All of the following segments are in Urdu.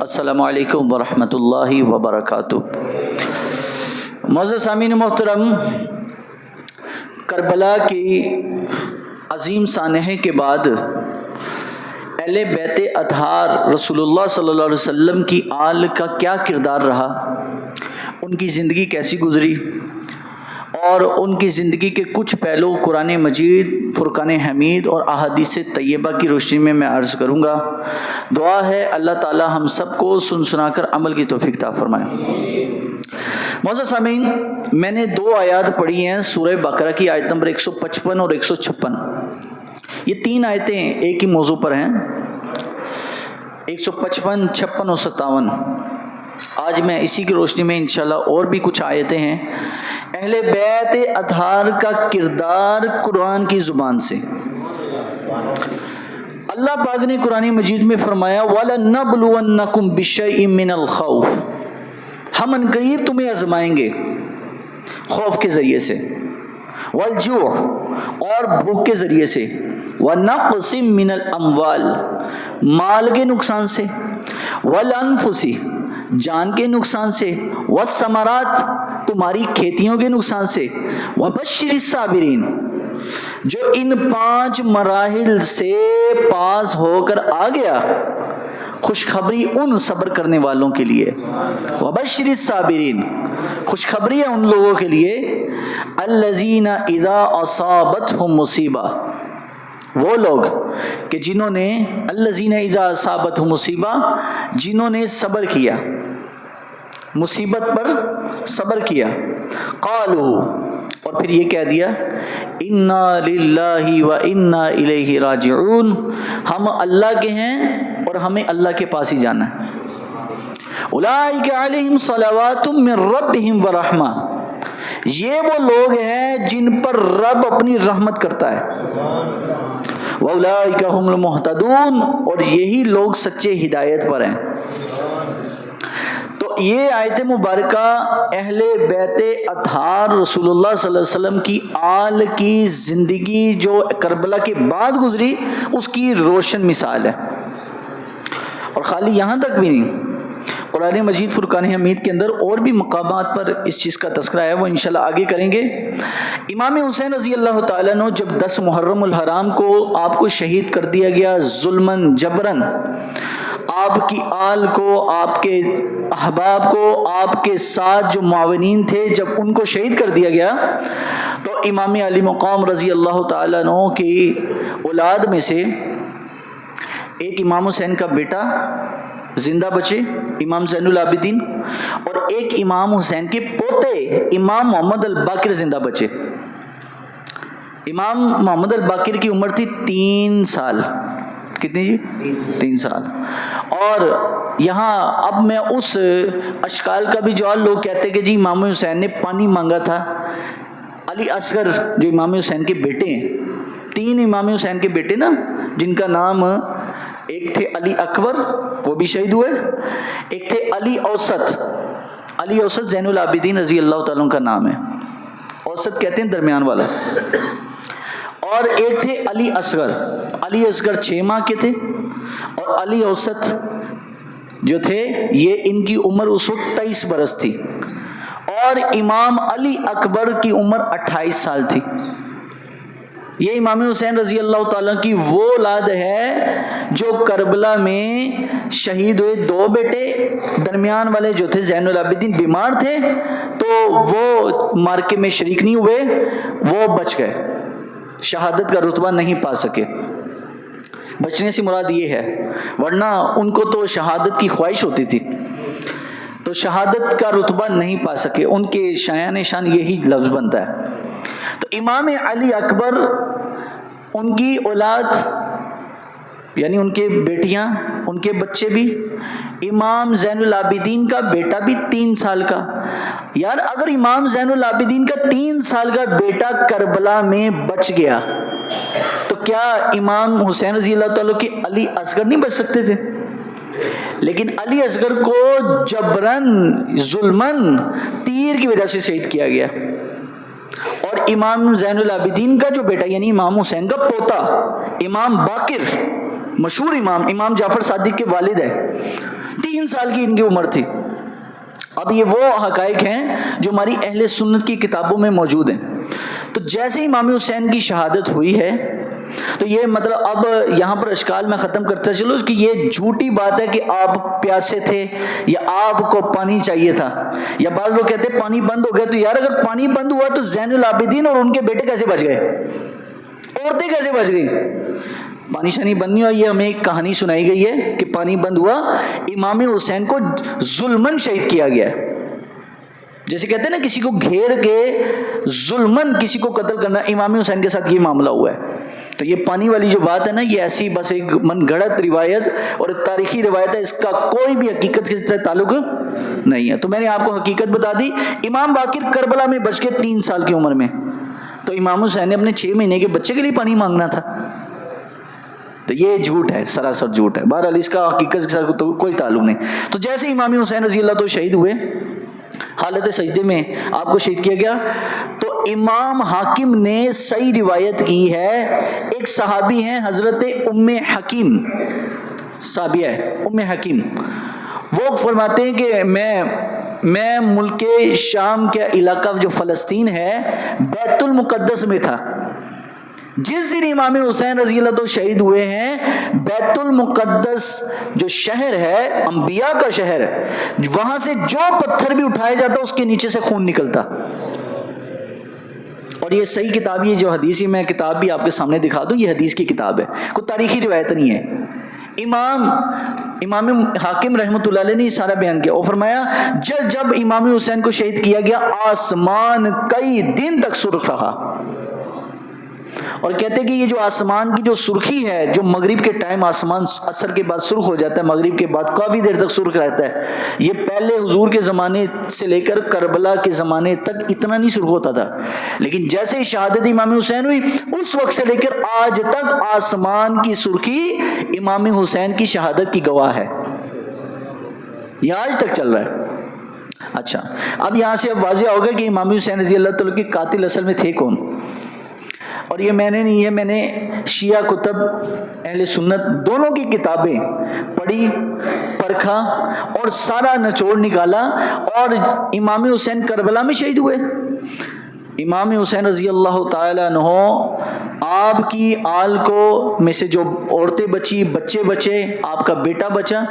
السلام علیکم ورحمۃ اللہ وبرکاتہ۔ معزز سامعین محترم، کربلا کی عظیم سانحے کے بعد اہل بیت اطہار رسول اللہ صلی اللہ علیہ وسلم کی آل کا کیا کردار رہا، ان کی زندگی کیسی گزری، اور ان کی زندگی کے کچھ پہلو قرآن مجید، فرقان حمید اور احادیث طیبہ کی روشنی میں عرض کروں گا۔ دعا ہے اللہ تعالی ہم سب کو سن سنا کر عمل کی توفیق عطا فرمائے۔ معزز سامعین، میں نے 2 آیات پڑھی ہیں سورہ بقرہ کی، آیت نمبر 155 اور 156۔ یہ 3 آیتیں ایک ہی موضوع پر ہیں، 155، 56 اور 57۔ آج میں اسی کی روشنی میں انشاءاللہ اور بھی کچھ آیتیں ہیں اہل بیت اطہار کا کردار قرآن کی زبان سے۔ اللہ پاک نے قرآن مجید میں فرمایا وَلَنَبْلُوَنَّكُمْ بِشَيْءٍ مِّنَ الْخَوْفِ، ہم عنقریب تمہیں آزمائیں گے خوف کے ذریعے سے، وَالْجُوعِ اور بھوک کے ذریعے سے، وَنَقْصٍ مِّنَ الْأَمْوَالِ مال کے نقصان سے، وَالْأَنفُسِ جان کے نقصان سے، وَالثَّمَرَاتِ تمہاری کھیتیوں کے نقصان سے، وَبَشِّرِ الصَّابِرِينَ جو ان 5 مراحل سے پاس ہو کر آ گیا خوشخبری ان صبر کرنے والوں کے لیے۔ وَبَشِّرِ الصَّابِرِينَ خوشخبری ہے ان لوگوں کے لیے الَّذِينَ إِذَا أَصَابَتْهُم مُّصِیبَۃٌ، وہ لوگ کہ جنہوں نے الَّذِينَ إِذَا أَصَابَتْهُم مُّصِیبَۃٌ جنہوں نے صبر کیا، مصیبت پر صبر کیا، قالوا اور پھر یہ کہہ دیا انا للہ و انا الیہ راجعون، ہم اللہ کے ہیں اور ہمیں اللہ کے پاس ہی جانا ہے۔ اولئک علیہم صلوات من ربہم ورحمہ، یہ وہ لوگ ہیں جن پر رب اپنی رحمت کرتا ہے۔ واولئک هم المہتدون اور یہی لوگ سچے ہدایت پر ہیں۔ تو یہ آیت مبارکہ اہل بیت اطہار رسول اللہ صلی اللہ علیہ وسلم کی آل کی زندگی جو کربلا کے بعد گزری اس کی روشن مثال ہے۔ اور خالی یہاں تک بھی نہیں، قرآن مجید فرقان حمید کے اندر اور بھی مقامات پر اس چیز کا تذکرہ ہے، وہ انشاءاللہ آگے کریں گے۔ امام حسین رضی اللہ تعالیٰ عنہ جب 10 محرم الحرام کو آپ کو شہید کر دیا گیا ظلماً جبراً، آپ کی آل کو، آپ کے احباب کو، آپ کے ساتھ جو معاونین تھے جب ان کو شہید کر دیا گیا تو امام علی مقام رضی اللہ تعالیٰ عنہ کی اولاد میں سے ایک امام حسین کا بیٹا زندہ بچے، امام زین العابدین، اور ایک امام حسین کے پوتے امام محمد الباقر زندہ بچے۔ امام محمد الباقر کی عمر تھی 3 سال۔ کتنی جی؟ 3 سال۔ اور یہاں اب میں اس اشکال کا بھی جواب، لوگ کہتے کہ جی امام حسین نے پانی مانگا تھا۔ علی اصغر جو امام حسین کے بیٹے ہیں، 3 امام حسین کے بیٹے نا، جن کا نام ایک تھے علی اکبر، وہ بھی شہید ہوئے، ایک تھے علی اوسط، علی اوسط زین العابدین رضی اللہ تعالیٰ کا نام ہے، اوسط کہتے ہیں درمیان والا، اور ایک تھے علی اصغر۔ علی اصغر 6 ماہ کے تھے اور علی اوسط جو تھے یہ ان کی عمر اس وقت 23 برس تھی، اور امام علی اکبر کی عمر 28 سال تھی۔ یہ امام حسین رضی اللہ تعالیٰ کی وہ اولاد ہے جو کربلا میں شہید ہوئے۔ 2 بیٹے، درمیان والے جو تھے زین العابدین بیمار تھے تو وہ مارکے میں شریک نہیں ہوئے، وہ بچ گئے، شہادت کا رتبہ نہیں پا سکے۔ بچنے سے مراد یہ ہے، ورنہ ان کو تو شہادت کی خواہش ہوتی تھی، تو شہادت کا رتبہ نہیں پا سکے، ان کے شایان شان یہی لفظ بنتا ہے۔ تو امام علی اکبر، ان کی اولاد یعنی ان کے بیٹیاں، ان کے بچے بھی، امام زین العابدین کا بیٹا بھی 3 سال کا۔ یار اگر امام زین العابدین کا 3 سال کا بیٹا کربلا میں بچ گیا تو کیا امام حسین رضی اللہ تعالیٰ کے علی اصغر نہیں بچ سکتے تھے؟ لیکن علی اصغر کو جبراً ظلماً تیر کی وجہ سے شہید کیا گیا، اور امام زین العابدین کا جو بیٹا یعنی امام حسین کا پوتا امام باقر، مشہور امام جعفر صادق کے والد ہے، 3 3 سال کی ان کی عمر تھی. اب یہ وہ حقائق ہیں جو ہماری اہل سنت کی کتابوں میں موجود ہیں. تو جیسے امام حسین کی شہادت ہوئی ہے تو یہ مطلب اب یہاں پر اشکال میں ختم کرتا چلوں کہ یہ جھوٹی بات ہے کہ آپ پیاسے تھے یا آپ کو پانی چاہیے تھا. یا بعض لوگ کہتے ہیں پانی بند ہو گیا. تو یار اگر پانی بند ہوا تو زین العابدین اور ان کے بیٹے کیسے بچ گئے, عورتیں کیسے بچ گئی؟ پانی شانی بند نہیں ہوا. یہ ہمیں ایک کہانی سنائی گئی ہے کہ پانی بند ہوا, امام حسین کو ظلمن شہید کیا گیا ہے. جیسے کہتے ہیں نا کسی کو گھیر کے ظلمن کسی کو قتل کرنا, امام حسین کے ساتھ یہ معاملہ ہوا ہے. تو یہ پانی والی جو بات ہے نا, یہ ایسی بس ایک من گھڑت روایت اور تاریخی روایت ہے, اس کا کوئی بھی حقیقت کے ساتھ تعلق نہیں ہے. تو میں نے آپ کو حقیقت بتا دی. امام باقر کربلا میں بچ کے 3 سال کی عمر میں, تو امام حسین نے اپنے 6 مہینے کے بچے کے لیے پانی مانگنا تھا. تو یہ جھوٹ ہے, سراسر جھوٹ ہے. بہرحال اس کا حقیقت کے ساتھ تو کوئی تعلق نہیں. تو جیسے امام حسین رضی اللہ تو شہید ہوئے, حالت سجدے میں آپ کو شہید کیا گیا, تو امام حاکم نے صحیح روایت کی ہے. ایک صحابی ہیں حضرت ام حکیم, صحابیہ ہے ام حکیم, وہ فرماتے ہیں کہ میں ملک شام کے علاقہ جو فلسطین ہے بیت المقدس میں تھا. جس دن امام حسین رضی اللہ تو شہید ہوئے ہیں, بیت المقدس جو شہر ہے انبیاء کا شہر, وہاں سے جو پتھر بھی اٹھایا جاتا اس کے نیچے سے خون نکلتا. اور یہ صحیح کتاب, یہ جو حدیث, میں کتاب بھی آپ کے سامنے دکھا دوں, یہ حدیث کی کتاب ہے, کوئی تاریخی روایت نہیں ہے. امام حاکم رحمۃ اللہ علیہ نے سارا بیان کیا. اور فرمایا جب امام حسین کو شہید کیا گیا آسمان کئی دن تک سرخ رہا. اور کہتے ہیں کہ یہ جو آسمان کی جو سرخی ہے, جو مغرب کے ٹائم آسمان عصر کے بعد سرخ ہو جاتا ہے, مغرب کے بعد کافی دیر تک سرخ رہتا ہے, یہ پہلے حضور کے زمانے سے لے کر کربلا کے زمانے تک اتنا نہیں سرخ ہوتا تھا. لیکن جیسے شہادت امام حسین ہوئی اس وقت سے لے کر آج تک آسمان کی سرخی امام حسین کی شہادت کی گواہ ہے. یہ آج تک چل رہا ہے. اچھا, اب یہاں سے اب واضح ہوگا کہ امام حسین رضی اللہ تعالیٰ کے قاتل اصل میں تھے کون. اور یہ میں نے نہیں ہے, میں نے شیعہ کتب اہل سنت دونوں کی کتابیں پڑھی, پرکھا اور سارا نچوڑ نکالا. اور امام حسین کربلا میں شہید ہوئے. امام حسین رضی اللہ تعالیٰ عنہ, آپ کی آل کو میں سے جو عورتیں بچی, بچے بچے, آپ کا بیٹا بچا,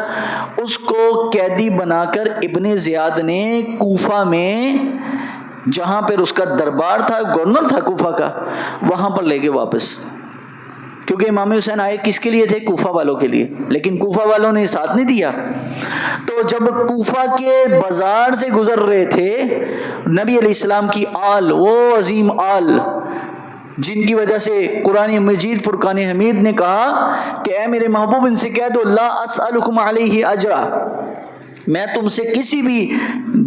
اس کو قیدی بنا کر ابن زیاد نے کوفہ میں, جہاں پر اس کا دربار تھا, گورنر تھا کوفہ کا, وہاں پر لے گئے واپس. کیونکہ امام حسین آئے کس کے لیے تھے؟ کوفہ والوں کے لیے. لیکن کوفہ والوں نے ساتھ نہیں دیا. تو جب کوفہ کے بازار سے گزر رہے تھے, نبی علیہ السلام کی آل, وہ عظیم آل جن کی وجہ سے قرآن مجید فرقان حمید نے کہا کہ اے میرے محبوب ان سے کہہ دو لا اسألکم علیہ اجرا, میں تم سے کسی بھی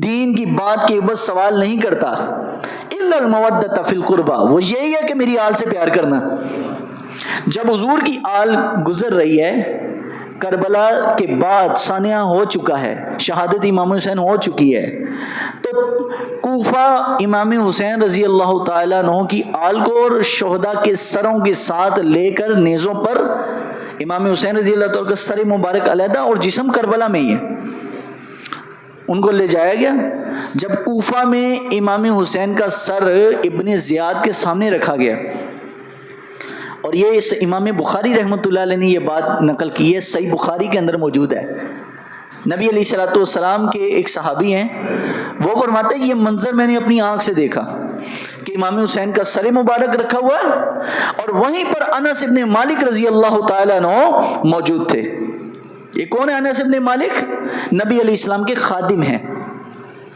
دین کی بات کے عوض سوال نہیں کرتا, الا المودۃ فی القربى, وہ یہی ہے کہ میری آل سے پیار کرنا. جب حضور کی آل گزر رہی ہے, کربلا کے بعد سانحہ ہو چکا ہے, شہادت امام حسین ہو چکی ہے, تو کوفہ امام حسین رضی اللہ تعالیٰ عنہ کی آل کو اور شہداء کے سروں کے ساتھ لے کر نیزوں پر, امام حسین رضی اللہ تعالیٰ کا سر مبارک علیحدہ اور جسم کربلا میں ہی ہے, ان کو لے جایا گیا. جب کوفہ میں امام حسین کا سر ابن زیاد کے سامنے رکھا گیا, اور یہ اس امام بخاری رحمۃ اللہ علیہ نے یہ بات نقل کی ہے, صحیح بخاری کے اندر موجود ہے. نبی علیہ الصلوۃ والسلام کے ایک صحابی ہیں, وہ فرماتے ہیں یہ منظر میں نے اپنی آنکھ سے دیکھا کہ امام حسین کا سر مبارک رکھا ہوا ہے, اور وہیں پر انس ابن مالک رضی اللہ تعالیٰ عنہ موجود تھے. یہ کون ہے انس ابن مالک؟ نبی علیہ السلام کے خادم ہیں.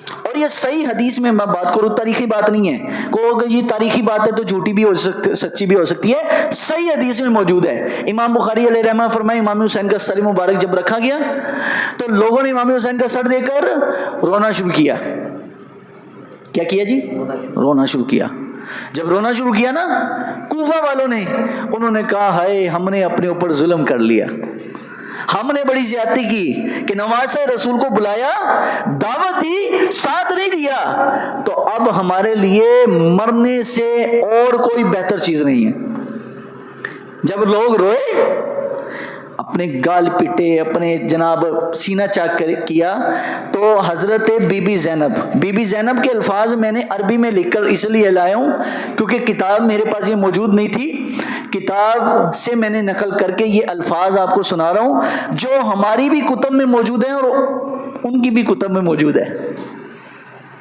اور یہ صحیح حدیث میں بات کروں, تاریخی بات نہیں ہے, کو یہ تاریخی بات ہے تو جھوٹی بھی ہو سکتی, سچی بھی ہو سکتی ہے, صحیح حدیث میں موجود ہے. امام بخاری علیہ رحمہ فرمائے امام حسین کا سر مبارک جب رکھا گیا تو لوگوں نے امام حسین کا سر دے کر رونا شروع کیا. کیا کیا جی؟ رونا شروع کیا. جب رونا شروع کیا نا کوفہ والوں نے, انہوں نے کہا ہائے ہم نے اپنے اوپر ظلم کر لیا, ہم نے بڑی زیادتی کی کہ نواسہ رسول کو بلایا, دعوت دی, ساتھ نہیں دیا, تو اب ہمارے لیے مرنے سے اور کوئی بہتر چیز نہیں ہے. جب لوگ روئے اپنے گال پٹے، اپنے جناب سینہ چاک کیا، تو حضرت بی بی زینب کے الفاظ میں نے عربی میں لکھ کر اس لیے لایا ہوں کیونکہ کتاب میرے پاس یہ موجود نہیں تھی، کتاب سے میں نے نقل کر کے یہ الفاظ آپ کو سنا رہا ہوں جو ہماری بھی کتب میں موجود ہیں اور ان کی بھی کتب میں موجود ہے.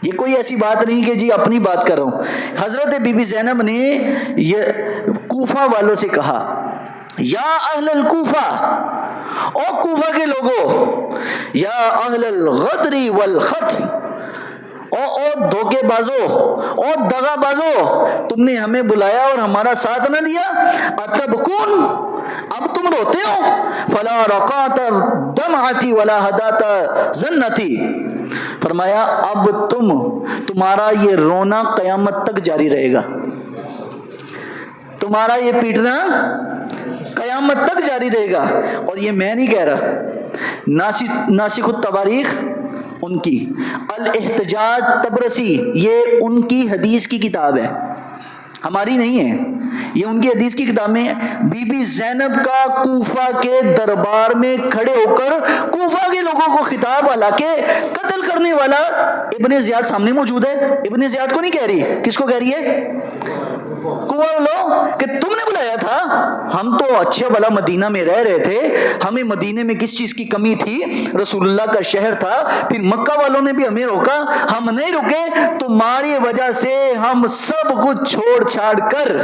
یہ کوئی ایسی بات نہیں کہ جی اپنی بات کر رہا ہوں. حضرت بی بی زینب نے یہ کوفہ والوں سے کہا، یا اہل الکوفہ، او کوفہ کے لوگوں، یا اہل الغدر والخط، او دھوکے بازو، او دغا بازو، تم نے ہمیں بلایا اور ہمارا ساتھ نہ دیا. اتبکون، اب تم روتے ہو. فلا رقات دمعتی ولا ہدات زنتی، فرمایا اب تمہارا یہ رونا قیامت تک جاری رہے گا، تمہارا یہ پیٹنا قیامت تک جاری رہے گا. اور یہ میں نہیں کہہ رہا، ناسخ التواریخ ان کی، الاحتجاج تبرسی، یہ ان کی حدیث کی کتاب ہے، ہماری نہیں ہے، یہ ان کی حدیث کی کتاب میں. بی بی زینب کا کوفہ کے دربار میں کھڑے ہو کر کوفہ کے لوگوں کو خطاب، حالانکہ قتل کرنے والا ابن زیاد سامنے موجود ہے. ابن زیاد کو نہیں کہہ رہی، کس کو کہہ رہی ہے؟ کوفہ لو کہ تم نے بلایا تھا، ہم تو اچھے بھلا مدینہ میں رہ رہے تھے، ہمیں مدینے میں کس چیز کی کمی تھی، رسول اللہ کا شہر تھا، پھر مکہ والوں نے بھی ہمیں روکا، ہم نہیں رکے، تمہاری وجہ سے ہم سب کچھ چھوڑ چھاڑ کر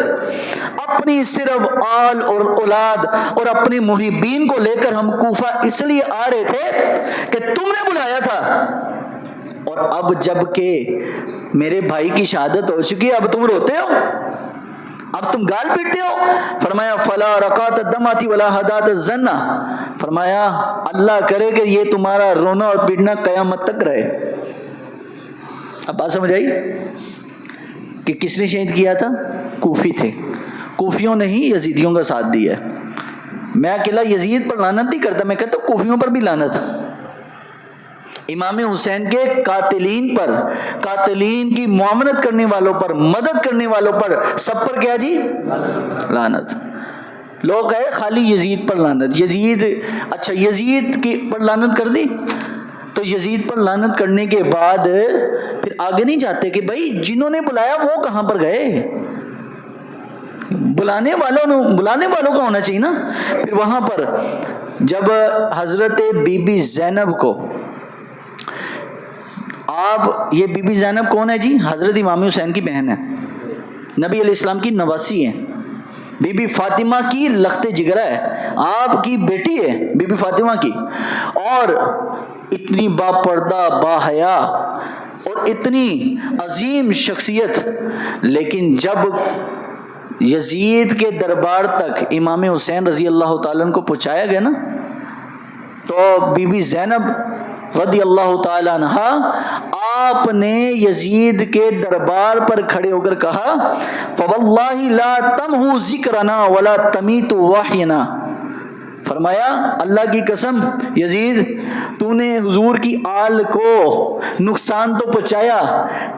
اپنی صرف آل اور اولاد اور اپنے محبین کو لے کر ہم کوفہ اس لیے آ رہے تھے کہ تم نے بلایا تھا. اور اب جب کہ میرے بھائی کی شہادت ہو چکی ہے، اب تم روتے ہو، اب تم گال پیٹتے ہو. فرمایا فلا رقات الدمعتی ولا ہدات الزنا، فرمایا اللہ کرے کہ یہ تمہارا رونا اور پیٹنا قیامت تک رہے. اب بات سمجھ آئی کہ کس نے شہید کیا تھا؟ کوفی تھے. کوفیوں نے ہی یزیدیوں کا ساتھ دیا ہے. میں اکیلا یزید پر لعنت نہیں کرتا، میں کہتا ہوں کوفیوں پر بھی لعنت. امام حسین کے قاتلین پر، قاتلین کی معاونت کرنے والوں پر، مدد کرنے والوں پر، سب پر کیا جی؟ لعنت. لوگ کہے خالی یزید پر لعنت، یزید، اچھا یزید کی پر لعنت کر دی تو یزید پر لعنت کرنے کے بعد پھر آگے نہیں جاتے کہ بھائی جنہوں نے بلایا وہ کہاں پر گئے؟ بلانے والوں کا ہونا چاہیے نا. پھر وہاں پر جب حضرت بی بی زینب کو، آپ یہ بی بی زینب کون ہے جی؟ حضرت امام حسین کی بہن ہے، نبی علیہ السلام کی نواسی ہے، بی بی فاطمہ کی لخت جگرہ ہے، آپ کی بیٹی ہے بی بی فاطمہ کی. اور اتنی با پردہ، با حیا اور اتنی عظیم شخصیت، لیکن جب یزید کے دربار تک امام حسین رضی اللہ تعالیٰ عنہ کو پہنچایا گیا نا، تو بی بی زینب رضی اللہ تعالیٰ عنہ آپ نے یزید کے دربار پر کھڑے ہو کر کہا فواللہ لا تمحو ذکرنا ولا تمیت وحینا، فرمایا اللہ کی قسم یزید تو نے حضور کی آل کو نقصان تو پہنچایا،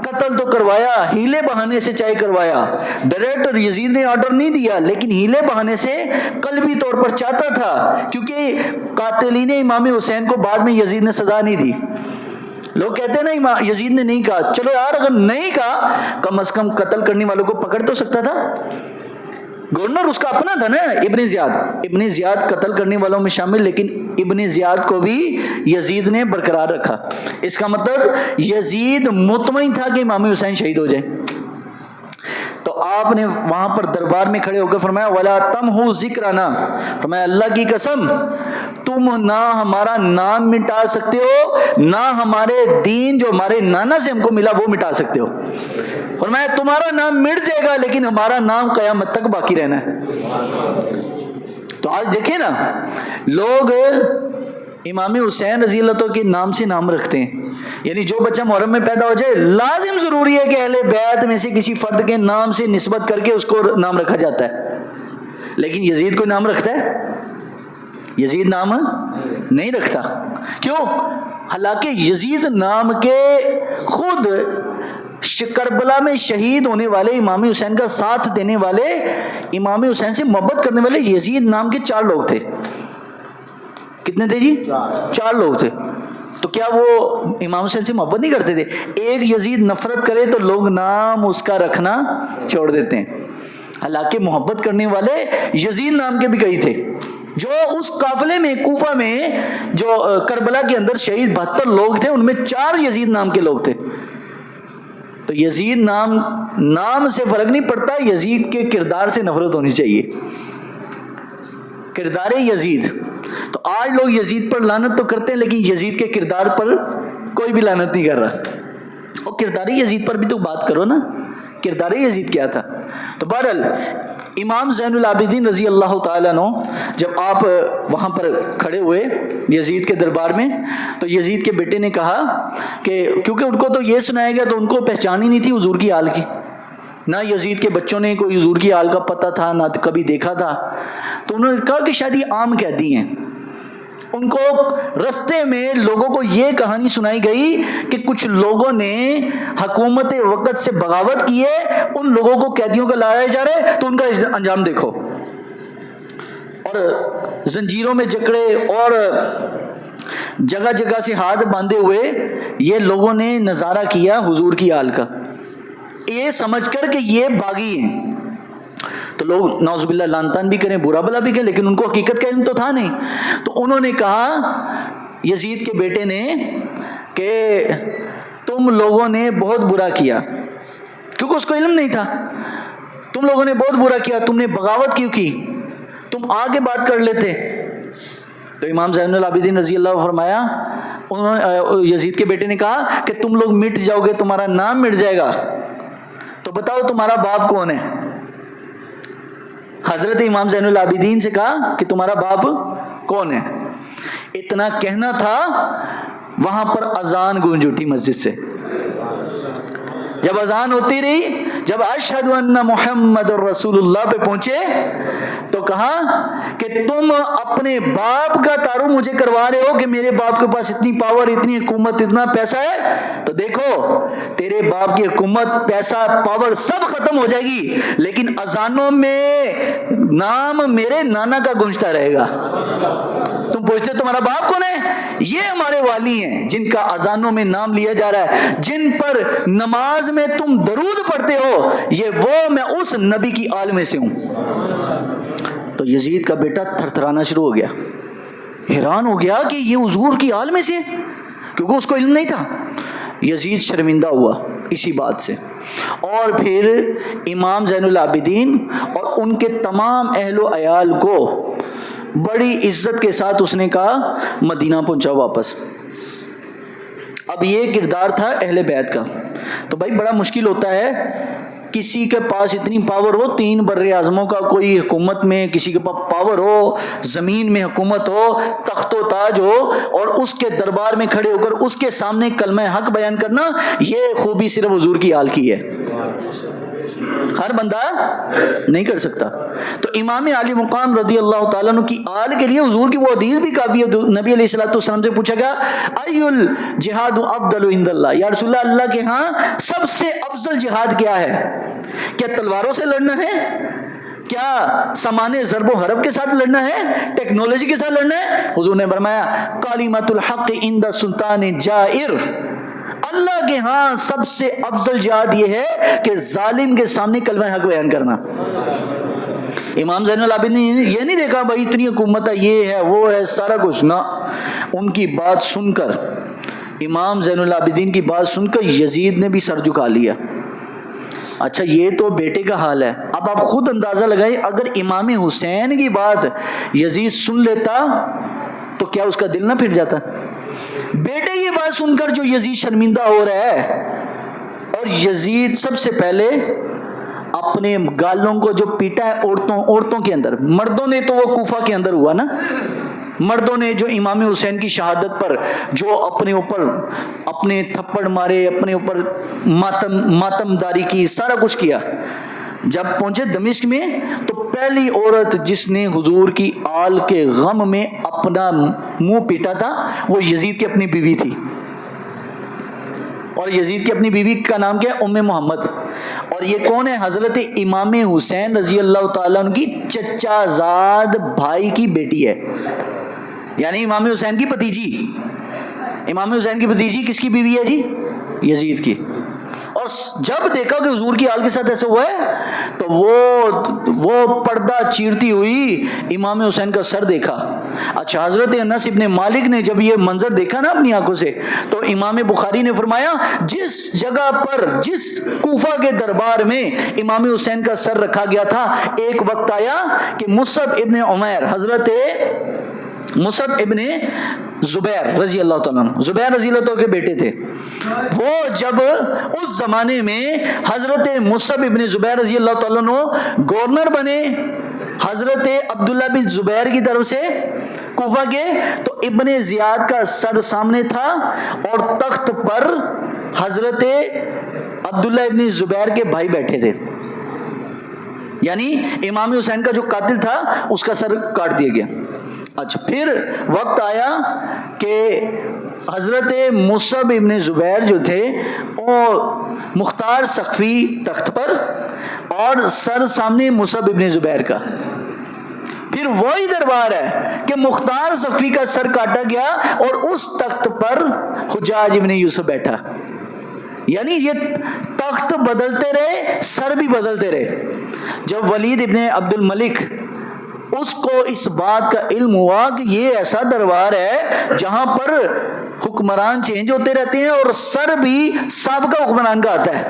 قتل تو کروایا، ہیلے بہانے سے چاہے کروایا، ڈائریکٹ یزید نے آرڈر نہیں دیا لیکن ہیلے بہانے سے قلبی طور پر چاہتا تھا، کیونکہ قاتلین امام حسین کو بعد میں یزید نے سزا نہیں دی. لوگ کہتے ہیں نا یزید نے نہیں کہا، چلو یار اگر نہیں کہا کم از کم قتل کرنے والوں کو پکڑ تو سکتا تھا. گورنر اس کا اپنا تھا نا ابن زیاد قتل کرنے والوں میں شامل، لیکن ابن زیاد کو بھی یزید نے برقرار رکھا. اس کا مطلب یزید مطمئن تھا کہ امام حسین شہید ہو جائے. تو آپ نے وہاں پر دربار میں کھڑے ہو کر فرمایا ولا تمحو ذکرنا، فرمایا اللہ کی قسم تم نہ ہمارا نام مٹا سکتے ہو، نہ ہمارے دین جو ہمارے نانا سے ہم کو ملا وہ مٹا سکتے ہو. فرمایا تمہارا نام مٹ جائے گا لیکن ہمارا نام قیامت تک باقی رہنا ہے. تو آج دیکھیں نا لوگ امام حسین رضی اللہ عنہ کے نام سے نام رکھتے ہیں، یعنی جو بچہ محرم میں پیدا ہو جائے لازم ضروری ہے کہ اہل بیت میں سے کسی فرد کے نام سے نسبت کر کے اس کو نام رکھا جاتا ہے. لیکن یزید کو نام رکھتا ہے؟ یزید نام نہیں رکھتا. کیوں؟ حالانکہ یزید نام کے خود کربلا میں شہید ہونے والے امام حسین کا ساتھ دینے والے، امام حسین سے محبت کرنے والے یزید نام کے 4 لوگ تھے. کتنے تھے جی؟ 4 لوگ تھے. تو کیا وہ امام حسین سے محبت نہیں کرتے تھے؟ ایک یزید نفرت کرے تو لوگ نام اس کا رکھنا چھوڑ دیتے ہیں. حالانکہ محبت کرنے والے یزید نام کے بھی کئی تھے. جو اس قافلے میں کوفہ میں جو کربلا کے اندر شہید 72 لوگ تھے، ان میں 4 یزید نام کے لوگ تھے. تو یزید نام سے فرق نہیں پڑتا، یزید کے کردار سے نفرت ہونی چاہیے. کردار یزید. تو آج لوگ یزید پر لعنت تو کرتے ہیں، لیکن یزید کے کردار پر کوئی بھی لعنت نہیں کر رہا. اور کردار یزید پر بھی تو بات کرو نا، کردار یزید کیا تھا. تو بہرحال امام زین العابدین رضی اللہ تعالیٰ عنہ جب آپ وہاں پر کھڑے ہوئے یزید کے دربار میں، تو یزید کے بیٹے نے کہا کہ کیونکہ ان کو تو یہ سنایا گیا تو ان کو پہچان ہی نہیں تھی حضور کی حال کی، نہ یزید کے بچوں نے کوئی حضور کی حال کا پتہ تھا، نہ کبھی دیکھا تھا. تو انہوں نے کہا کہ شاید یہ عام قیدی ہیں. ان کو رستے میں لوگوں کو یہ کہانی سنائی گئی کہ کچھ لوگوں نے حکومت وقت سے بغاوت کی ہے، ان لوگوں کو قیدیوں کا لایا جا رہا ہے، تو ان کا انجام دیکھو. اور زنجیروں میں جکڑے اور جگہ جگہ سے ہاتھ باندھے ہوئے یہ لوگوں نے نظارہ کیا حضور کی حال کا، یہ سمجھ کر کہ یہ باغی ہیں. تو لوگ نعوذ باللہ لعن طعن بھی کریں، برا بلا بھی کریں، لیکن ان کو حقیقت کا علم تو تھا نہیں. تو انہوں نے کہا یزید کے بیٹے نے کہ تم لوگوں نے بہت برا کیا، کیونکہ اس کو علم نہیں تھا. تم لوگوں نے بہت برا کیا، تم نے بغاوت کیوں کی، تم آگے بات کر لیتے. تو امام زین العابدین رضی اللہ عنہ فرمایا، یزید کے بیٹے نے کہا کہ تم لوگ مٹ جاؤ گے، تمہارا نام مٹ جائے گا، تو بتاؤ تمہارا باپ کون ہے. حضرت امام زین العابدین سے کہا کہ تمہارا باپ کون ہے. اتنا کہنا تھا، وہاں پر اذان گونج اٹھی مسجد سے. جب اذان ہوتی رہی، جب اشہد ان محمد رسول اللہ پہ پہنچے تو کہا کہ تم اپنے باپ کا تعارف مجھے کروا رہے ہو کہ میرے باپ کے پاس اتنی پاور، اتنی حکومت، اتنا پیسہ ہے، تو دیکھو تیرے باپ کی حکومت، پیسہ، پاور سب ختم ہو جائے گی، لیکن اذانوں میں نام میرے نانا کا گونجتا رہے گا. تم پوچھتے تمہارا باپ کون ہے؟ یہ ہمارے والی ہیں جن کا اذانوں میں نام لیا جا رہا ہے، جن پر نماز میں تم درود پڑھتے ہو، یہ وہ میں اس نبی کی آل میں سے ہوں. تو یزید کا بیٹا تھر تھرانا شروع ہو گیا، حیران ہو گیا کہ یہ حضور کی آل میں سے، کیونکہ اس کو علم نہیں تھا. یزید شرمندہ ہوا اسی بات سے، اور پھر امام زین العابدین اور ان کے تمام اہل و عیال کو بڑی عزت کے ساتھ اس نے کہا مدینہ پہنچا واپس. اب یہ کردار تھا اہل بیت کا. تو بھائی بڑا مشکل ہوتا ہے کسی کے پاس اتنی پاور ہو، 3 بر اعظموں کا کوئی حکومت میں کسی کے پاس پاور ہو، زمین میں حکومت ہو، تخت و تاج ہو، اور اس کے دربار میں کھڑے ہو کر اس کے سامنے کلمہ حق بیان کرنا، یہ خوبی صرف حضور کی آل کی ہے، ہر بندہ نہیں کر سکتا. تو امام علی مقام رضی اللہ تعالیٰ عنہ کی آل کے لیے حضور کی وہ حدیث بھی کافی ہے. نبی علیہ الصلوۃ والسلام سے پوچھا گیا ای الجہاد افضل عند اللہ، یا رسول اللہ، اللہ کے ہاں سب سے افضل جہاد کیا ہے؟ کیا تلواروں سے لڑنا ہے؟ کیا سامان ضرب و حرب کے ساتھ لڑنا ہے؟ ٹیکنالوجی کے ساتھ لڑنا ہے؟ حضور نے فرمایا کلمۃ الحق عند سلطان جائر، اللہ کے ہاں سب سے افضل جہاد یہ ہے کہ ظالم کے سامنے کلمہ حق بیان کرنا. امام زین العابدین نے یہ نہیں دیکھا بھائی اتنی حکومت ہے، یہ ہے، وہ ہے، سارا کچھ نہ. ان کی بات سن کر، امام زین العابدین کی بات سن کر یزید نے بھی سر جھکا لیا. اچھا یہ تو بیٹے کا حال ہے، اب آپ خود اندازہ لگائیں اگر امام حسین کی بات یزید سن لیتا تو کیا اس کا دل نہ پھٹ جاتا؟ بیٹے کی بات سن کر جو یزید شرمندہ ہو رہا ہے، اور یزید سب سے پہلے اپنے گالوں کو جو پیٹا ہے عورتوں کے اندر، مردوں نے تو وہ کوفہ کے اندر ہوا نا، مردوں نے جو امام حسین کی شہادت پر جو اپنے اوپر اپنے تھپڑ مارے، اپنے اوپر ماتم داری کی، سارا کچھ کیا. جب پہنچے دمشق میں تو پہلی عورت جس نے حضور کی آل کے غم میں اپنا منہ پیٹا تھا وہ یزید کی اپنی بیوی تھی. اور یزید کی اپنی بیوی کا نام کیا ہے؟ ام محمد. اور یہ کون ہے؟ حضرت امام حسین رضی اللہ تعالیٰ عنہ کی چچا زاد بھائی کی بیٹی ہے. یعنی امام حسین کی بھتیجی. امام حسین کی بھتیجی کس کی بیوی ہے جی؟ یزید کی. اور جب دیکھا کہ حضور کی آل کے ساتھ ایسا ہوا ہے تو وہ پردہ چیرتی ہوئی امام حسین کا سر دیکھا. اچھا، حضرت انس ابن مالک نے جب یہ منظر دیکھا نا اپنی آنکھوں سے تو امام بخاری نے فرمایا جس جگہ پر جس کوفہ کے دربار میں امام حسین کا سر رکھا گیا تھا، ایک وقت آیا کہ مصعب ابن عمیر، حضرت مصعب ابن زبیر رضی اللہ تعالیٰ عنہ، زبیر رضی اللہ تعالیٰ کے بیٹے تھے، وہ جب اس زمانے میں حضرت مصعب ابن زبیر رضی اللہ تعالیٰ عنہ گورنر بنے حضرت عبداللہ بن زبیر کی طرف سے کوفہ کے، تو ابن زیاد کا سر سامنے تھا اور تخت پر حضرت عبداللہ ابن زبیر کے بھائی بیٹھے تھے. یعنی امام حسین کا جو قاتل تھا اس کا سر کاٹ دیا گیا. اچھا، پھر وقت آیا کہ حضرت مصعب ابن زبیر جو تھے وہ مختار ثقفی تخت پر اور سر سامنے مصعب ابن زبیر کا. پھر وہی دربار ہے کہ مختار ثقفی کا سر کاٹا گیا اور اس تخت پر حجاج ابن یوسف بیٹھا. یعنی یہ تخت بدلتے رہے، سر بھی بدلتے رہے. جب ولید ابن عبد الملک اس کو اس بات کا علم ہوا کہ یہ ایسا دربار ہے جہاں پر حکمران چینج ہوتے رہتے ہیں اور سر بھی سابقہ حکمران کا آتا ہے،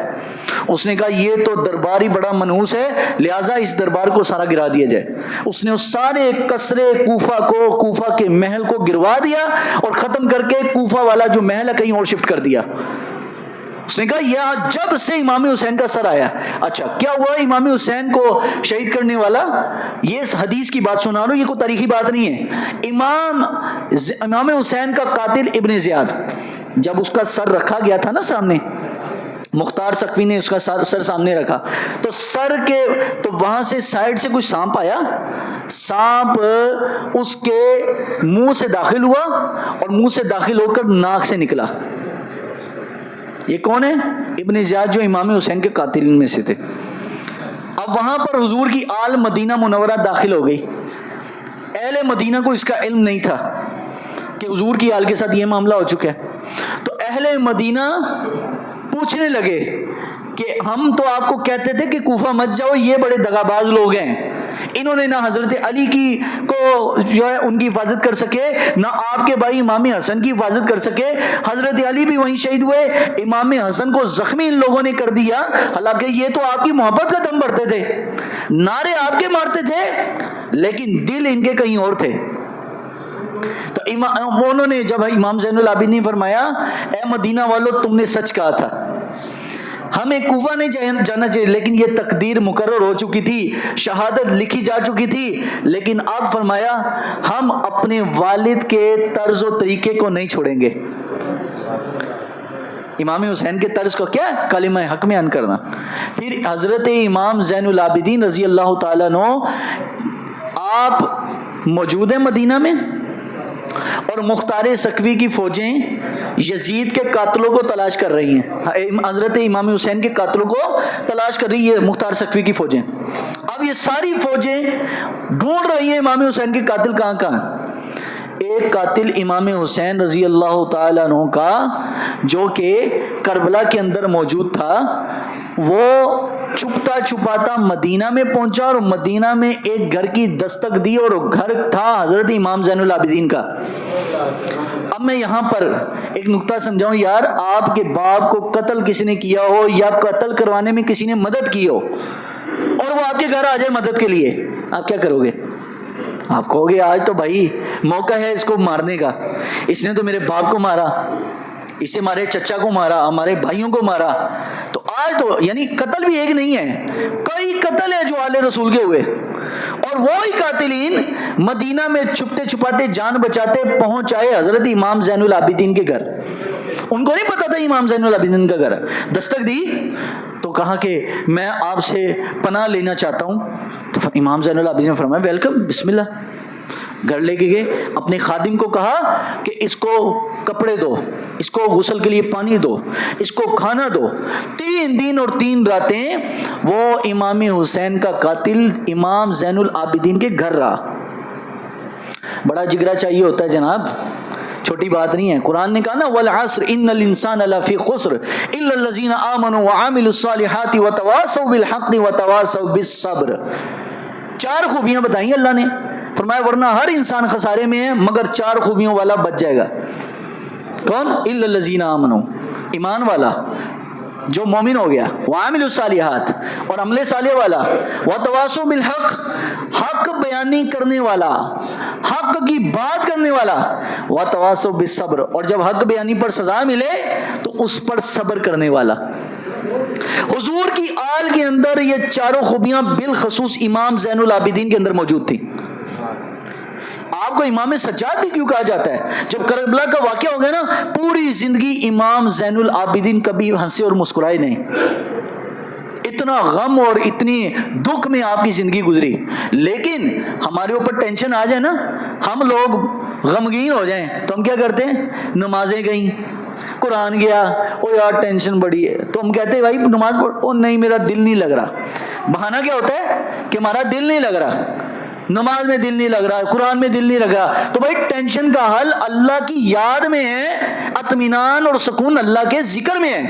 اس نے کہا یہ تو دربار ہی بڑا منحوس ہے، لہٰذا اس دربار کو سارا گرا دیا جائے. اس نے اس سارے قصرے کوفہ کے محل کو گروا دیا اور ختم کر کے کوفہ والا جو محل ہے کہیں اور شفٹ کر دیا. اس نے کہا یہ جب سے امام حسین کا سر آیا. اچھا، کیا ہوا امام حسین کو شہید کرنے والا؟ یہ اس حدیث کی بات سنا رہا ہوں، یہ کوئی تاریخی بات نہیں ہے. امام حسین کا قاتل ابن زیاد، جب اس کا سر رکھا گیا تھا نا سامنے، مختار ثقفی نے اس کا سر سامنے رکھا تو وہاں سے سائڈ سے کوئی سانپ آیا، سانپ اس کے منہ سے داخل ہوا اور منہ سے داخل ہو کر ناک سے نکلا. یہ کون ہے؟ ابن زیاد، جو امام حسین کے قاتل میں سے تھے. اب وہاں پر حضور کی آل مدینہ منورہ داخل ہو گئی. اہل مدینہ کو اس کا علم نہیں تھا کہ حضور کی آل کے ساتھ یہ معاملہ ہو چکا ہے. تو اہل مدینہ پوچھنے لگے کہ ہم تو آپ کو کہتے تھے کہ کوفہ مت جاؤ، یہ بڑے دغاباز لوگ ہیں، انہوں نے نہ حضرت علی کو جو ہے ان کی حفاظت کر سکے، نہ آپ کے بھائی امام حسن کی حفاظت کر سکے. حضرت علی بھی وہیں شہید ہوئے، امام حسن کو زخمی ان لوگوں نے کر دیا، حالانکہ یہ تو آپ کی محبت کا دم بھرتے تھے، نعرے آپ کے مارتے تھے لیکن دل ان کے کہیں اور تھے. تو انہوں نے جب امام زین العابدین نے فرمایا اے مدینہ والو تم نے سچ کہا تھا، ہمیں کوفہ نہیں جانا چاہیے، لیکن یہ تقدیر مقرر ہو چکی تھی، شہادت لکھی جا چکی تھی. لیکن اب فرمایا ہم اپنے والد کے طرز و طریقے کو نہیں چھوڑیں گے. امام حسین کے طرز کو کیا؟ کلمہ حق میں ان کرنا. پھر حضرت امام زین العابدین رضی اللہ تعالیٰ عنہ آپ موجود ہیں مدینہ میں، اور مختار ثقفی کی فوجیں یزید کے قاتلوں کو تلاش کر رہی ہیں، حضرت امام حسین کے قاتلوں کو تلاش کر رہی ہے مختار ثقفی کی فوجیں. اب یہ ساری فوجیں ڈھونڈ رہی ہیں امام حسین کے قاتل کہاں کہاں. ایک قاتل امام حسین رضی اللہ تعالیٰ عنہ کا جو کہ کربلا کے اندر موجود تھا، وہ چھپتا چھپاتا مدینہ میں پہنچا اور مدینہ میں ایک گھر کی دستک دی اور گھر تھا حضرت امام زین العابدین کا. اب میں یہاں پر ایک نقطہ سمجھاؤں یار، آپ کے باپ کو قتل کسی نے کیا ہو یا قتل کروانے میں کسی نے مدد کی ہو اور وہ آپ کے گھر آ جائے مدد کے لیے، آپ کیا کرو گے؟ آپ کہو گے آج تو بھائی موقع ہے اس کو مارنے کا، اس نے تو میرے باپ کو مارا، اسے ہمارے چچا کو مارا، ہمارے بھائیوں کو مارا، تو آج تو یعنی قتل بھی ایک نہیں ہے، کئی قتل ہے جو آل رسول کے ہوئے. اور وہی قاتلین مدینہ میں چھپتے چھپاتے جان بچاتے پہنچ آئے حضرت امام زین العابدین کے گھر. ان کو نہیں پتا تھا امام زین العابدین کا گھر ہے. دستک دی تو کہا کہ میں آپ سے پناہ لینا چاہتا ہوں. تو امام زین العابدین نے فرمایا ویلکم، بسم اللہ. گھر لے کے گئے، اپنے خادم کو کہا کہ اس کو کپڑے دو، اس کو غسل کے لیے پانی دو، اس کو کھانا دو. 3 دن اور 3 راتیں وہ امام حسین کا قاتل امام زین العابدین کے گھر رہا. بڑا جگرا چاہیے ہوتا ہے جناب، چھوٹی بات نہیں ہے. قرآن نے کہا نا والعصر ان الانسان لفی خسر الا الذین آمنوا وعملوا الصالحات وتواصوا بالحق وتواصوا بالصبر. 4 خوبیاں بتائیں اللہ نے، فرمایا ورنہ ہر انسان خسارے میں ہے مگر 4 خوبیوں والا بچ جائے گا. کون؟ الا الذین آمنوا، ایمان والا جو مومن ہو گیا، وعاملوا الصالحات اور عمل صالح والا، وتواصوا بالحق حق بیانی کرنے والا، حق کی بات کرنے والا، وتواصوا بالصبر اور جب حق بیانی پر سزا ملے تو اس پر صبر کرنے والا. حضور کی آل کے اندر یہ 4 خوبیاں بالخصوص امام زین العابدین کے اندر موجود تھیں. آپ کو امام سجاد بھی کیوں کہا جاتا ہے؟ جب کربلا کا واقعہ ہو گیا نا، پوری زندگی امام زین العابدین کبھی ہنسے اور مسکرائے نہیں. اتنا غم اور اتنی دکھ میں آپ کی زندگی گزری. لیکن ہمارے اوپر ٹینشن آ جائے نا، ہم لوگ غمگین ہو جائیں تو ہم کیا کرتے ہیں؟ نمازیں گئیں، قرآن گیا، او یار ٹینشن بڑی ہے، تو ہم کہتے ہیں بھائی نماز پڑھ، او نہیں میرا دل نہیں لگ رہا. بہانہ کیا ہوتا ہے کہ ہمارا دل نہیں لگ رہا، نماز میں دل نہیں لگ رہا، قرآن میں دل نہیں لگ رہا. تو بھائی ٹینشن کا حل اللہ کی یاد میں ہے، اطمینان اور سکون اللہ کے ذکر میں ہے.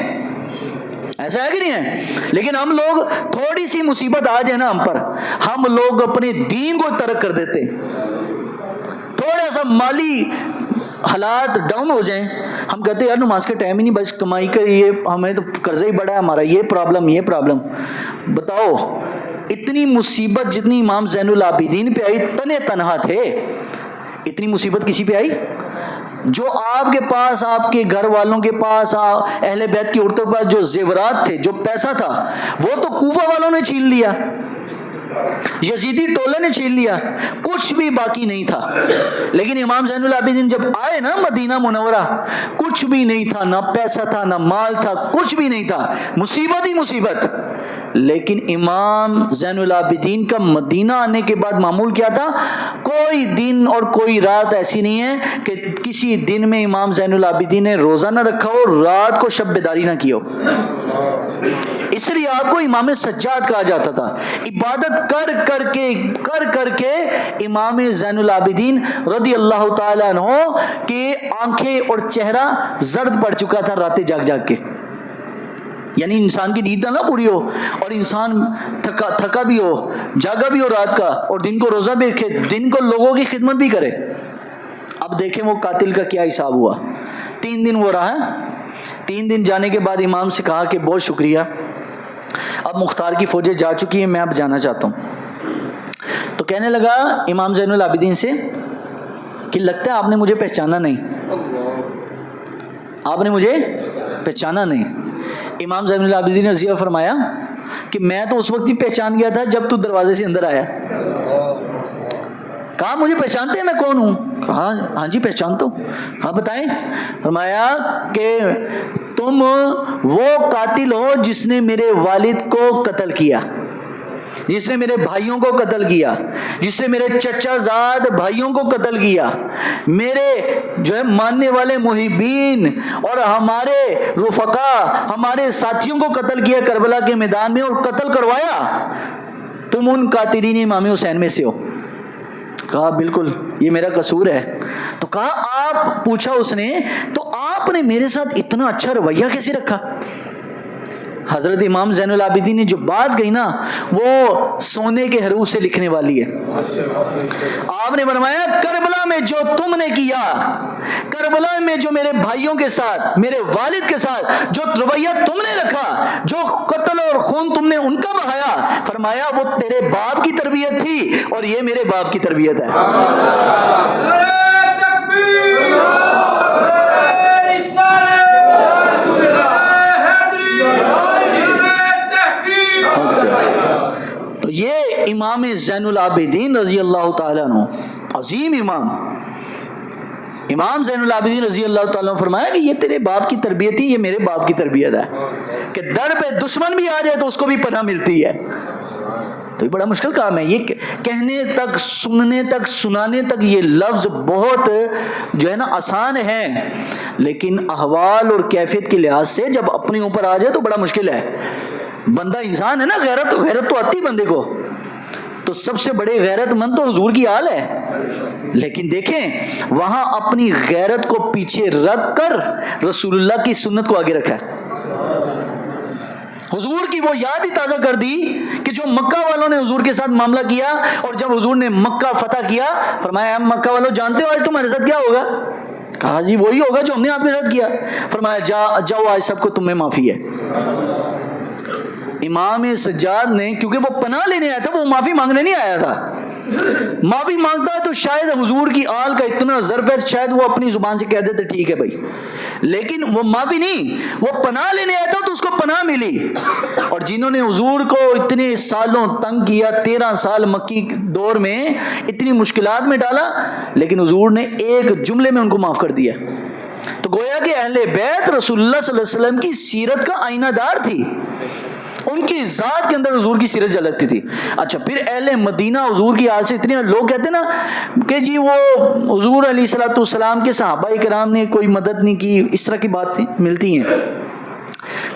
ایسا ہے کہ نہیں ہے؟ لیکن ہم لوگ تھوڑی سی مصیبت آ جائے نا ہم پر، ہم لوگ اپنے دین کو ترک کر دیتے. تھوڑا سا مالی حالات ڈاؤن ہو جائیں، ہم کہتے ہیں یار نماز کا ٹائم ہی نہیں، بس کمائی کا یہ ہمیں تو قرضہ ہی بڑا ہے ہمارا، یہ پرابلم. بتاؤ اتنی مصیبت جتنی امام زین العابدین پہ آئی، تنے تنہا تھے، اتنی مصیبت کسی پہ آئی؟ جو آپ کے پاس، آپ کے گھر والوں کے پاس، اہل بیت کی عورتوں کے پاس جو زیورات تھے، جو پیسہ تھا، وہ تو کوفہ والوں نے چھین لیا، یزیدی ٹولے نے چھین لیا، کچھ بھی باقی نہیں تھا. لیکن امام زین العابدین جب آئے نا مدینہ منورہ، کچھ بھی نہیں تھا، نہ پیسہ تھا، نہ مال تھا، کچھ بھی نہیں تھا، مصیبت ہی مصیبت. لیکن امام زین العابدین کا مدینہ آنے کے بعد معمول کیا تھا؟ کوئی دن اور کوئی رات ایسی نہیں ہے کہ کسی دن میں امام زین العابدین نے روزہ نہ رکھا ہو، رات کو شب بیداری نہ کی ہو. اس لیے آپ کو امام سجاد کہا جاتا تھا. عبادت کر کر کے امام زین العابدین رضی اللہ تعالیٰ عنہ کی آنکھیں اور چہرہ زرد پڑ چکا تھا راتیں جاگ جاگ کے. یعنی انسان کی نیند نہ پوری ہو اور انسان تھکا بھی ہو، جاگا بھی ہو رات کا، اور دن کو روزہ بھی رکھے، دن کو لوگوں کی خدمت بھی کرے. اب دیکھیں وہ قاتل کا کیا حساب ہوا. 3 دن وہ رہا. 3 دن جانے کے بعد امام سے کہا کہ بہت شکریہ، اب مختار کی فوجیں جا چکی ہیں، میں اب جانا چاہتا ہوں. تو کہنے لگا امام زین العابدین سے کہ لگتا ہے آپ نے مجھے پہچانا نہیں، آپ نے مجھے پہچانا نہیں. امام زین العابدین نے رضی فرمایا کہ میں تو اس وقت ہی پہچان گیا تھا جب تو دروازے سے اندر آیا. کہا مجھے پہچانتے ہیں میں کون ہوں؟ کہا ہاں جی پہچانتا ہوں. کہا بتائیں. فرمایا کہ تم وہ قاتل ہو جس نے میرے والد کو قتل کیا، جس نے میرے بھائیوں کو قتل کیا، جس نے میرے چچا زاد بھائیوں کو قتل کیا، میرے جو ہے ماننے والے محبین اور ہمارے رفقا، ہمارے ساتھیوں کو قتل کیا کربلا کے میدان میں اور قتل کروایا. تم ان قاتلین امام حسین میں سے ہو. کہا بالکل یہ میرا قصور ہے. تو کہا آپ، پوچھا اس نے، تو آپ نے میرے ساتھ اتنا اچھا رویہ کیسے رکھا؟ حضرت امام زین العابدین نے جو بات کہی نا، وہ سونے کے حروف سے لکھنے والی ہے. آپ نے فرمایا کربلا میں جو تم نے کیا، کربلا میں جو میرے بھائیوں کے ساتھ، میرے والد کے ساتھ جو رویہ تم نے رکھا، جو قتل اور خون تم نے ان کا بہایا، فرمایا وہ تیرے باپ کی تربیت تھی اور یہ میرے باپ کی تربیت ہے. تو یہ امام زین العابدین رضی اللہ تعالیٰ عنہ، عظیم امام زین العابدین رضی اللہ تعالیٰ عنہ فرمایا کہ یہ تیرے باپ کی تربیت ہی، یہ میرے باپ کی تربیت ہے. کہ در پہ دشمن بھی آ جائے تو اس کو بھی پناہ ملتی ہے. تو یہ بڑا مشکل کام ہے. یہ کہنے تک، سننے تک، سنانے تک یہ لفظ بہت جو ہے نا آسان ہے، لیکن احوال اور کیفیت کے لحاظ سے جب اپنے اوپر آ جائے تو بڑا مشکل ہے. بندہ انسان ہے نا، غیرت تو آتی بندے کو. تو سب سے بڑے غیرت مند تو حضور کی آل ہے. لیکن دیکھیں وہاں اپنی غیرت کو پیچھے رکھ کر رسول اللہ کی سنت کو آگے رکھا ہے. حضور کی وہ یاد ہی تازہ کر دی کہ جو مکہ والوں نے حضور کے ساتھ معاملہ کیا، اور جب حضور نے مکہ فتح کیا فرمایا مکہ والوں جانتے ہو آج تمہارے ساتھ کیا ہوگا؟ کہا جی وہی ہوگا جو ہم نے آپ کے ساتھ کیا. فرمایا جاؤ آج سب کو تمہیں معافی ہے. امام سجاد نے، کیونکہ وہ پناہ لینے آیا تھا، وہ معافی مانگنے نہیں آیا تھا. معافی مانگتا ہے تو شاید حضور کی آل کا اتنا ظرف ہے، شاید وہ اپنی زبان سے کہہ دیتے ٹھیک ہے بھائی، لیکن وہ معافی نہیں، وہ پناہ لینے آیا تھا تو اس کو پناہ ملی. اور جنہوں نے حضور کو اتنے سالوں تنگ کیا، 13 سال مکی دور میں اتنی مشکلات میں ڈالا، لیکن حضور نے ایک جملے میں ان کو معاف کر دیا. تو گویا کہ اہل بیت رسول اللہ صلی اللہ علیہ وسلم کی سیرت کا آئینہ دار تھی، ان کی ذات کے اندر حضور کی سیرت جھلکتی تھی. اچھا پھر اہل مدینہ حضور کی آل سے اتنے لوگ کہتے ہیں نا کہ جی وہ حضور علیہ الصلوۃ والسلام کے صحابہ کرام نے کوئی مدد نہیں کی، اس طرح کی باتیں ملتی ہیں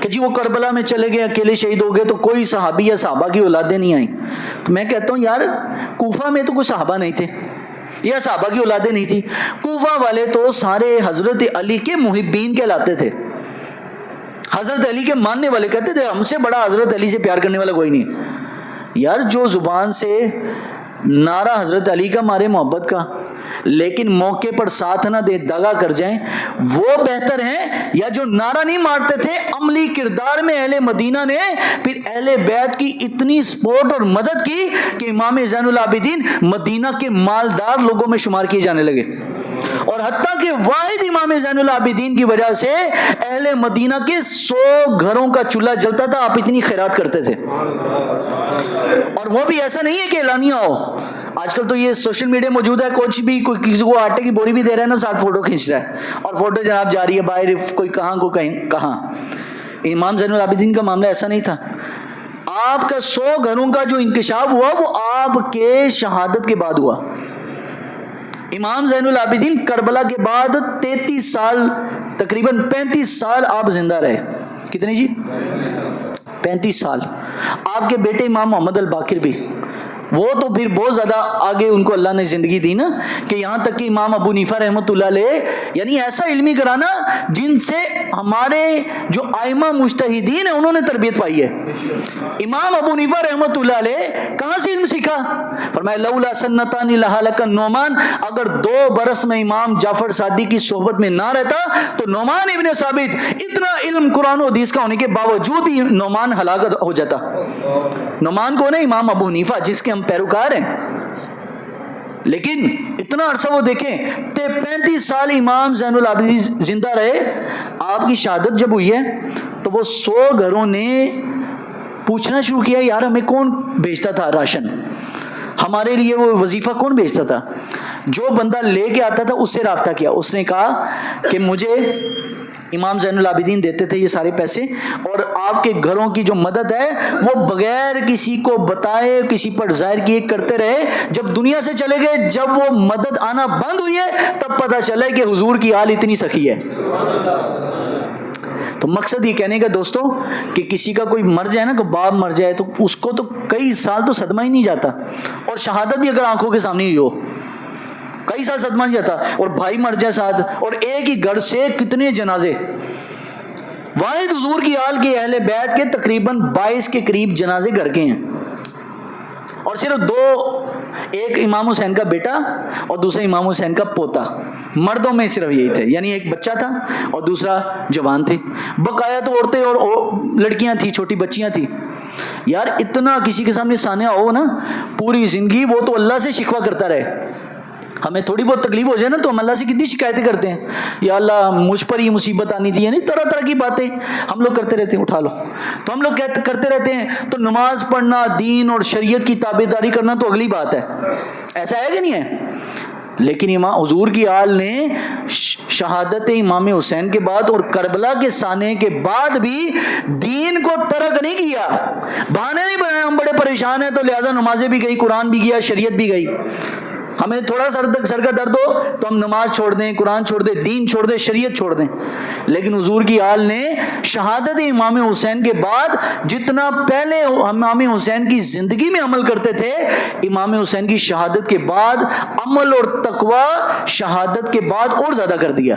کہ جی وہ کربلا میں چلے گئے اکیلے شہید ہو گئے تو کوئی صحابی یا صحابہ کی اولادیں نہیں آئیں. تو میں کہتا ہوں یار کوفہ میں تو کوئی صحابہ نہیں تھے یا صحابہ کی اولادیں نہیں تھی. کوفہ والے تو سارے حضرت علی کے محبین کہلاتے تھے، حضرت علی کے ماننے والے، کہتے تھے ہم سے بڑا حضرت علی سے پیار کرنے والا کوئی نہیں. یار جو زبان سے نعرہ حضرت علی کا مارے محبت کا لیکن موقع پر ساتھ نہ دے دغا کر جائیں، وہ بہتر ہیں یا جو نعرہ نہیں مارتے تھے؟ عملی کردار میں اہل مدینہ نے پھر اہل بیت کی اتنی سپورٹ اور مدد کی کہ امام زین العابدین مدینہ کے مالدار لوگوں میں شمار کیے جانے لگے. اور حتیٰ کہ واحد امام زین العابدین کی وجہ سے اہل مدینہ کے 100 گھروں کا چولہا جلتا تھا. آپ اتنی خیرات کرتے تھے، اور وہ بھی ایسا نہیں ہے کہ اعلانیہ ہو. آج کل تو یہ سوشل میڈیا موجود ہے، کچھ بھی کوئی کسی کو آٹے کی بوری بھی دے رہا ہے نا، ساتھ فوٹو کھینچ رہا ہے اور فوٹو جناب جاری ہے باہر، کوئی کہاں کو کہاں. امام زین العابدین کا معاملہ ایسا نہیں تھا. آپ کا 100 گھروں کا جو انکشاف ہوا وہ آپ کے شہادت کے بعد ہوا. امام زین العابدین کربلا کے بعد 33 سال، تقریباً 35 سال آپ زندہ رہے. کتنے جی؟ 35 سال. آپ کے بیٹے امام محمد الباقر بھی، وہ تو پھر بہت زیادہ آگے ان کو اللہ نے زندگی دی نا، کہ یہاں تک کہ امام ابو حنیفہ رحمۃ اللہ علیہ، یعنی ایسا علمی کرانا جن سے ہمارے جو ائمہ مجتہدین ہیں انہوں نے تربیت پائی ہے. امام ابو حنیفہ رحمۃ اللہ علیہ کہاں سے علم سیکھا؟ فرمایا لولا سنتان لہلک النعمان، اگر 2 برس میں امام جعفر صادق کی صحبت میں نہ رہتا تو نعمان ابن ثابت، اتنا علم قرآن و حدیث کا ہونے کے باوجود بھی نعمان ہلاک ہو جاتا. نعمان کون ہے؟ امام ابو حنیفہ، جس کے ہم پیروکار ہیں. لیکن اتنا عرصہ وہ دیکھیں 35 سال امام زین العابدین زندہ رہے. آپ کی شہادت جب ہوئی ہے تو وہ 100 گھروں نے پوچھنا شروع کیا یار ہمیں کون بھیجتا تھا راشن، ہمارے لیے وہ وظیفہ کون بھیجتا تھا؟ جو بندہ لے کے آتا تھا اس سے رابطہ کیا. اس نے کہا کہ مجھے امام زین العابدین دیتے تھے یہ سارے پیسے، اور آپ کے گھروں کی جو مدد ہے وہ بغیر کسی کو بتائے کسی پر ظاہر کیے کرتے رہے. جب دنیا سے چلے گئے، جب وہ مدد آنا بند ہوئی ہے تب پتہ چلا کہ حضور کی حال اتنی سخی ہے. تو مقصد یہ کہنے کا دوستو کہ کسی کا کوئی مر جائے نا، کہ باپ مر جائے تو اس کو تو کئی سال تو صدمہ ہی نہیں جاتا، اور شہادت بھی اگر آنکھوں کے سامنے ہی ہو کئی سال صدمہ نہیں جاتا. اور بھائی مر جائے ساتھ، اور ایک ہی گھر سے کتنے جنازے. واحد حضور کی آل کے اہل بیت کے تقریباً 22 کے قریب جنازے گھر کے ہیں، اور صرف 2، ایک امام حسین کا بیٹا اور دوسرا امام حسین کا پوتا. مردوں میں صرف یہی تھے، یعنی ایک بچہ تھا اور دوسرا جوان تھے. بقایا تو عورتیں اور لڑکیاں تھیں، چھوٹی بچیاں تھیں. یار اتنا کسی کے سامنے سانحہ ہو نا پوری زندگی، وہ تو اللہ سے شکوہ کرتا رہے. ہمیں تھوڑی بہت تکلیف ہو جائے نا تو ہم اللہ سے کتنی شکایتیں کرتے ہیں، یا اللہ مجھ پر یہ مصیبت آنی تھی، یعنی طرح طرح کی باتیں ہم لوگ کرتے رہتے ہیں. اٹھا لو تو ہم لوگ کرتے رہتے ہیں. تو نماز پڑھنا، دین اور شریعت کی تابعداری کرنا تو اگلی بات ہے، ایسا ہے کہ نہیں ہے. لیکن امام حضور کی آل نے شہادت امام حسین کے بعد اور کربلا کے سانحے کے بعد بھی دین کو ترک نہیں کیا. بہانے نہیں بنائے ہم بڑے پریشان ہیں تو لہذا نمازیں بھی گئی، قرآن بھی گیا، شریعت بھی گئی. ہمیں تھوڑا سر کا درد ہو تو ہم نماز چھوڑ دیں، قرآن چھوڑ دیں، دین چھوڑ دیں، شریعت چھوڑ دیں. لیکن حضور کی آل نے شہادت امام حسین کے بعد جتنا پہلے امام حسین کی زندگی میں عمل کرتے تھے، امام حسین کی شہادت کے بعد عمل اور تقوی شہادت کے بعد اور زیادہ کر دیا.